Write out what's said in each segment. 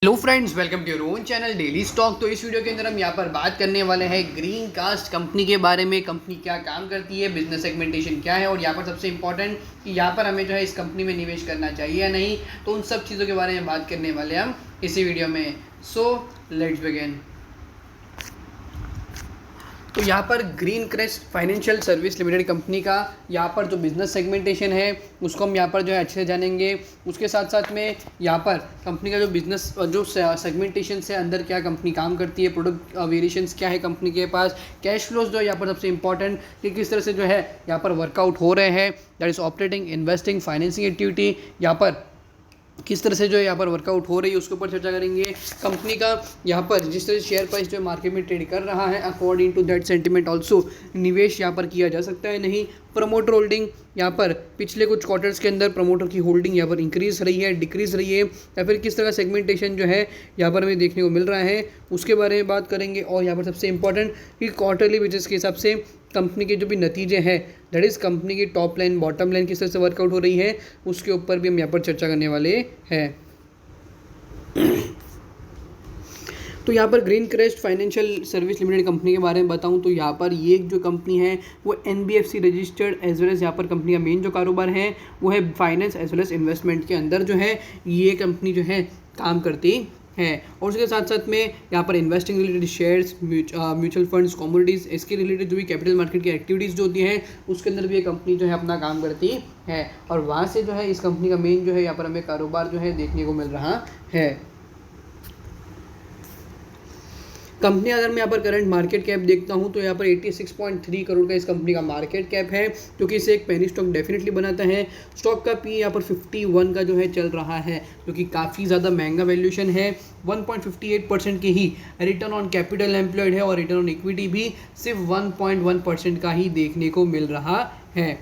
Hello friends, welcome to your own channel daily stock. तो इस video के अंदर हम यहाँ पर बात करने वाले हैं ग्रीन कास्ट कंपनी के बारे में। कंपनी क्या काम करती है, बिजनेस सेगमेंटेशन क्या है और यहाँ पर सबसे इंपॉर्टेंट कि यहाँ पर हमें जो है इस कंपनी में निवेश करना चाहिए या नहीं। तो उन सब चीज़ों के बारे में बात करने वाले हैं हम इसी वीडियो में। So let's begin. तो यहाँ पर green crest financial service limited company का यहाँ पर जो बिज़नेस सेगमेंटेशन है उसको हम यहाँ पर जो है अच्छे से जानेंगे। उसके साथ साथ में यहाँ पर कंपनी का जो बिज़नेस जो सेगमेंटेशन से अंदर क्या कंपनी काम करती है, प्रोडक्ट वेरिएशंस क्या है कंपनी के पास, कैश फ्लोज जो है यहाँ पर सबसे इंपॉर्टेंट कि किस तरह से जो है यहाँ पर वर्कआउट हो रहे हैं, that is operating, investing, financing activity, यहाँ पर किस तरह से जो है यहाँ पर वर्कआउट हो रही है उसके ऊपर चर्चा करेंगे। कंपनी का यहाँ पर जिस तरह से शेयर प्राइस जो है मार्केट में ट्रेड कर रहा है, according to that sentiment also निवेश यहाँ पर किया जा सकता है नहीं। प्रमोटर होल्डिंग यहाँ पर पिछले कुछ क्वार्टर्स के अंदर प्रमोटर की होल्डिंग यहाँ पर इंक्रीज रही है, डिक्रीज रही है, या फिर किस तरह का सेगमेंटेशन जो है यहाँ पर हमें देखने को मिल रहा है उसके बारे में बात करेंगे। और यहाँ पर सबसे इंपॉर्टेंट कि क्वार्टरली बेसिस के हिसाब से कंपनी के जो भी नतीजे हैं, दैट इज़ कंपनी की टॉप लाइन बॉटम लाइन किस तरह से वर्कआउट हो रही है उसके ऊपर भी हम यहाँ पर चर्चा करने वाले हैं। तो यहाँ पर green crest financial service limited company के बारे में बताऊँ तो यहाँ पर ये जो कंपनी है वो NBFC registered as well as यहाँ पर कंपनी का मेन जो कारोबार है वो है finance as well as investment के अंदर जो है ये कंपनी जो है काम करती है। और उसके साथ साथ में यहाँ पर investing related shares, mutual funds, commodities, इसके रिलेटेड जो भी कैपिटल मार्केट की एक्टिविटीज़ जो होती हैं उसके अंदर भी ये कंपनी जो है अपना काम करती है। और वहाँ से जो है इस कंपनी का मेन जो है यहाँ पर हमें कारोबार जो है देखने को मिल रहा है। कंपनी अगर मैं यहाँ पर करंट मार्केट कैप देखता हूँ तो यहाँ पर 86.3 करोड़ का इस कंपनी का मार्केट कैप है, जो कि इसे एक पेनी स्टॉक डेफिनेटली बनाता है। स्टॉक का पी यहाँ पर 51 का जो है चल रहा है, जो कि काफ़ी ज़्यादा महंगा वैल्यूएशन है। 1.58% की ही रिटर्न ऑन कैपिटल एम्प्लॉयड है और रिटर्न ऑन इक्विटी भी सिर्फ 1.1% का ही देखने को मिल रहा है।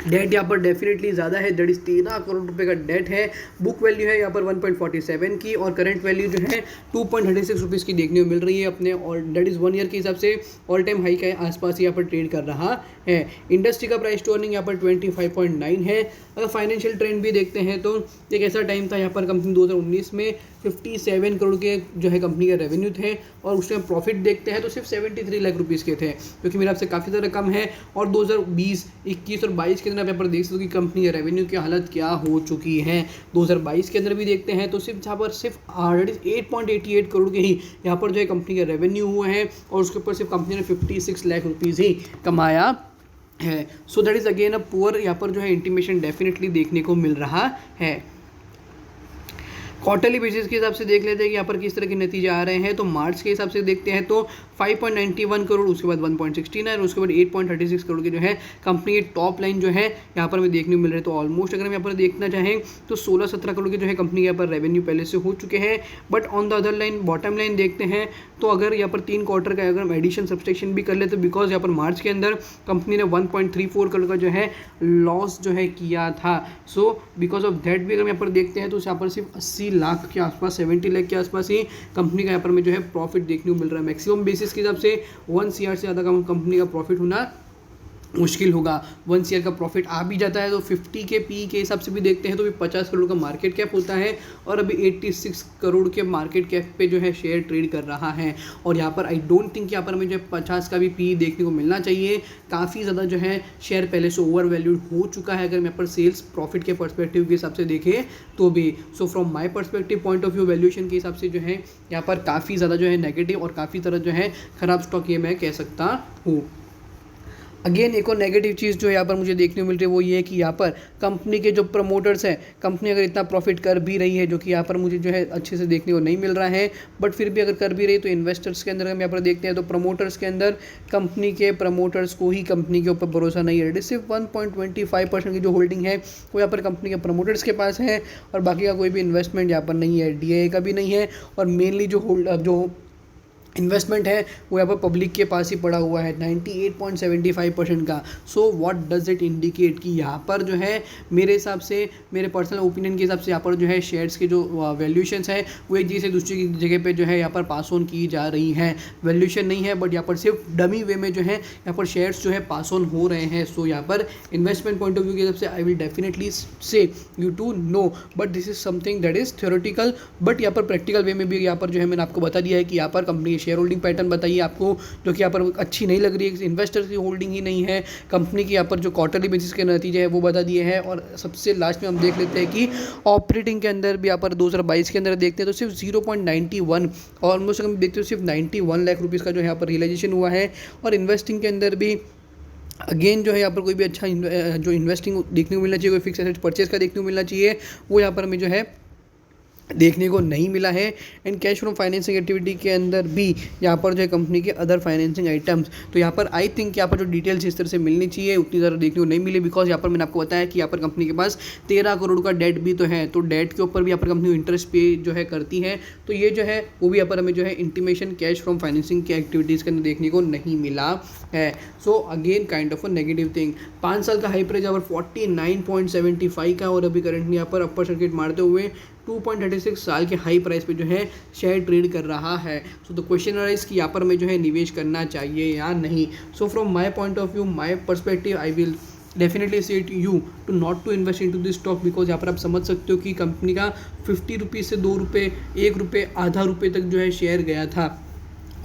डेट यहाँ पर डेफिनेटली ज़्यादा है, दैट इज़ 13 करोड़ रुपए का डेट है। बुक वैल्यू है यहाँ पर 1.47 की और करंट वैल्यू जो है 2.36 रुपीज़ की देखने को मिल रही है अपने, और दैट इज़ 1 ईयर के हिसाब से ऑल टाइम हाई के आसपास यहाँ पर ट्रेड कर रहा है। इंडस्ट्री का प्राइस टू अर्निंग यहाँ पर 25.9 है। अगर फाइनेंशियल ट्रेंड भी देखते हैं तो एक ऐसा टाइम था यहाँ पर कंपनी 2019 में 57 करोड़ के जो है कंपनी के रेवेन्यू थे और उसमें प्रॉफिट देखते हैं तो सिर्फ 73 लाख रुपीज़ के थे, जो कि मेरे आपसे काफ़ी ज़्यादा कम है। और 2020, 21 और 22 के अंदर आप यहाँ पर देख सकते हो कि कंपनी के रेवेन्यू की हालत क्या हो चुकी है। 2022 के अंदर भी देखते हैं तो सिर्फ यहाँ पर सिर्फ 8.88 करोड़ के ही यहाँ पर जो है कंपनी का रेवेन्यू हुआ है और उसके ऊपर सिर्फ कंपनी ने 56 लाख रुपीज़ ही कमाया है। So that is again a poor यहाँ पर जो है इंटीमेशन डेफिनेटली देखने को मिल रहा है। क्वार्टरली बेसिस के हिसाब से देख लेते हैं कि यहाँ पर किस तरह के नतीजे आ रहे हैं। तो मार्च के हिसाब से देखते हैं तो 5.91 करोड़, उसके बाद 1.69 और उसके बाद 8.36 करोड़ की जो है कंपनी की टॉप लाइन जो है यहाँ पर हमें देखने को मिल रहे हैं। तो ऑलमोस्ट अगर हम यहाँ पर देखना चाहें तो 16-17 करोड़ के जो है कंपनी यहाँ पर रेवेन्यू पहले से हो चुके हैं। But on the other line bottom line देखते हैं तो अगर यहाँ पर 3 क्वार्टर का अगर हम एडिशन सब्सट्रैक्शन भी कर ले तो बिकॉज यहाँ पर मार्च के अंदर कंपनी ने 1.34 करोड़ का जो है लॉस जो है किया था। सो बिकॉज ऑफ दैट भी अगर हम यहाँ पर देखते हैं तो यहाँ पर सिर्फ 80 लाख के आसपास, 70 लाख के आसपास ही कंपनी का यहाँ पर में जो है प्रॉफिट देखने को मिल रहा है। मैक्सिमम बेसिस के हिसाब से 1 CR से ज़्यादा का कंपनी का प्रॉफिट होना मुश्किल होगा। 1 CR का प्रॉफिट आ भी जाता है तो 50 के पी के हिसाब से भी देखते हैं तो भी 50 करोड़ का मार्केट कैप होता है और अभी 86 करोड़ के मार्केट कैप पे जो है शेयर ट्रेड कर रहा है। और यहाँ पर आई डोंट थिंक यहाँ पर हमें जो है 50 का भी पी देखने को मिलना चाहिए। काफ़ी ज़्यादा जो है शेयर पहले से ओवर वैल्यूड हो चुका है अगर यहाँ पर सेल्स प्रॉफिट के पर्सपेक्टिव के हिसाब से देखें तो भी। So from my perspective point of view valuation के हिसाब से जो है यहाँ पर काफ़ी ज़्यादा जो है नेगेटिव और काफ़ी तरह जो है ख़राब स्टॉक ये मैं कह सकता हूँ। अगेन एक और नेगेटिव चीज़ जो यहाँ पर मुझे देखने को मिल रही है वो ये है कि यहाँ पर कंपनी के जो प्रमोटर्स हैं, कंपनी अगर इतना प्रॉफिट कर भी रही है जो कि यहाँ पर मुझे जो है अच्छे से देखने को नहीं मिल रहा है, बट फिर भी अगर कर भी रही तो इन्वेस्टर्स के अंदर हम यहाँ पर देखते हैं तो प्रमोटर्स के अंदर कंपनी के प्रमोटर्स को ही कंपनी के ऊपर भरोसा नहीं है। सिर्फ 1.25% की जो होल्डिंग है वो यहाँ पर कंपनी के प्रमोटर्स के पास है और बाकी का कोई भी इन्वेस्टमेंट यहाँ पर नहीं है, DIA का भी नहीं है। और मेनली जो इन्वेस्टमेंट है वो यहाँ पर पब्लिक के पास ही पड़ा हुआ है 98.75% का। So what does it indicate कि यहाँ पर जो है मेरे हिसाब से, मेरे पर्सनल ओपिनियन के हिसाब से यहाँ पर जो है शेयर्स के जो वैल्यूएशंस है वो एक जगह से दूसरी की जगह पे जो है यहाँ पर पास ऑन की जा रही हैं। वैल्यूएशन नहीं है बट यहाँ पर सिर्फ डमी वे में जो है यहाँ पर शेयर्स जो है पास ऑन हो रहे हैं। सो यहाँ पर इन्वेस्टमेंट पॉइंट ऑफ व्यू के हिसाब से I will definitely say you to no, but this is something that is theoretical, but यहाँ पर प्रैक्टिकल वे में भी यहाँ पर जो है मैंने आपको बता दिया है कि यहाँ पर कंपनी शेयर होल्डिंग पैटर्न बताइए आपको, जो कि यहाँ पर अच्छी नहीं लग रही है, इन्वेस्टर्स की होल्डिंग ही नहीं है। कंपनी की यहाँ पर जो क्वार्टरली बेसिस के नतीजे हैं वो बता दिए हैं। और सबसे लास्ट में हम देख लेते हैं कि ऑपरेटिंग के अंदर भी यहाँ पर 2022 के अंदर देखते हैं तो सिर्फ 0.91 ऑलमोस्ट हम देखते हैं सिर्फ 91 लाख रुपीज़ का जो है यहाँ पर रियलाइजेशन हुआ है। और इन्वेस्टिंग के अंदर भी अगेन जो है यहाँ पर कोई भी अच्छा जो इन्वेस्टिंग देखने को मिलना चाहिए, कोई फिक्स एसेट परचेज का देखने को मिलना चाहिए, वो यहाँ पर हमें जो है देखने को नहीं मिला है। And cash from financing activity के अंदर भी यहाँ पर जो है कंपनी के अदर फाइनेंसिंग आइटम्स, तो यहाँ पर आई थिंक यहाँ पर जो डिटेल्स इस तरह से मिलनी चाहिए उतनी ज़्यादा देखने को नहीं मिली, बिकॉज यहाँ पर मैंने आपको बताया कि यहाँ पर कंपनी के पास 13 करोड़ का डेट भी तो है, तो डेट के ऊपर भी यहाँ पर कंपनी इंटरेस्ट पे जो है करती है, तो ये जो है वो भी यहाँ पर हमें जो है इंटीमेशन कैश फ्रॉम फाइनेंसिंग की एक्टिविटीज़ के अंदर देखने को नहीं मिला है। So again kind of a negative thing. 5 साल का हाई प्राइस यहाँ पर 49.75 का और अभी करंटली यहाँ पर अपर सर्किट मारते हुए 2.36 साल के हाई प्राइस पे जो है शेयर ट्रेड कर रहा है। सो द क्वेश्चन अराइज कि यहाँ पर हमें जो है निवेश करना चाहिए या नहीं। So from my point of view, my perspective, I will definitely say it you to not to invest in to this stock, because यहाँ पर आप समझ सकते हो कि कंपनी का 50 रुपीज़ से 2 रुपये, 1 रुपये, आधा रुपये तक जो है शेयर गया था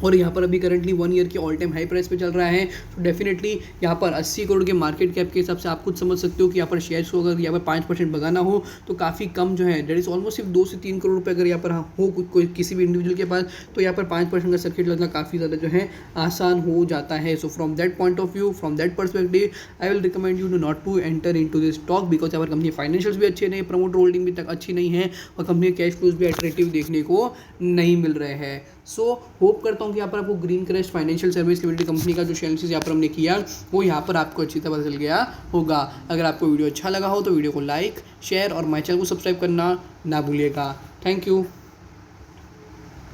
और यहाँ पर अभी करंटली 1 ईयर की ऑल टाइम हाई प्राइस पे चल रहा है। तो डेफिनेटली यहाँ पर 80 करोड़ के मार्केट कैप के हिसाब से आप खुद समझ सकते हो कि यहाँ पर शेयर्स को अगर यहाँ पर 5% भगाना हो तो काफ़ी कम जो है, डेट इज ऑलमोस्ट सिर्फ 2 से 3 करोड़ रुपये अगर यहाँ पर हो कोई किसी भी इंडिविजुअल के पास, तो यहाँ पर 5% का सर्किट लगना काफ़ी ज़्यादा जो है आसान हो जाता है। So from that point of view, from that perspective, I will recommend you to not to enter in to this stock, because यहाँ पर कंपनी फाइनेंशियल्स भी अच्छे नहीं, प्रमोटर होल्डिंग भी तक अच्छी नहीं है और कंपनी के कैश फ्लोज भी अट्रैक्टिव देखने को नहीं मिल रहे हैं। सो होप करता हूँ कि यहाँ पर आपको green crest financial service limited company का जो एनालिसिस यहाँ पर हमने किया वो यहाँ पर आपको अच्छी तरह पता चल गया होगा। अगर आपको वीडियो अच्छा लगा हो तो वीडियो को लाइक, शेयर और माय चैनल को सब्सक्राइब करना ना भूलिएगा। Thank you.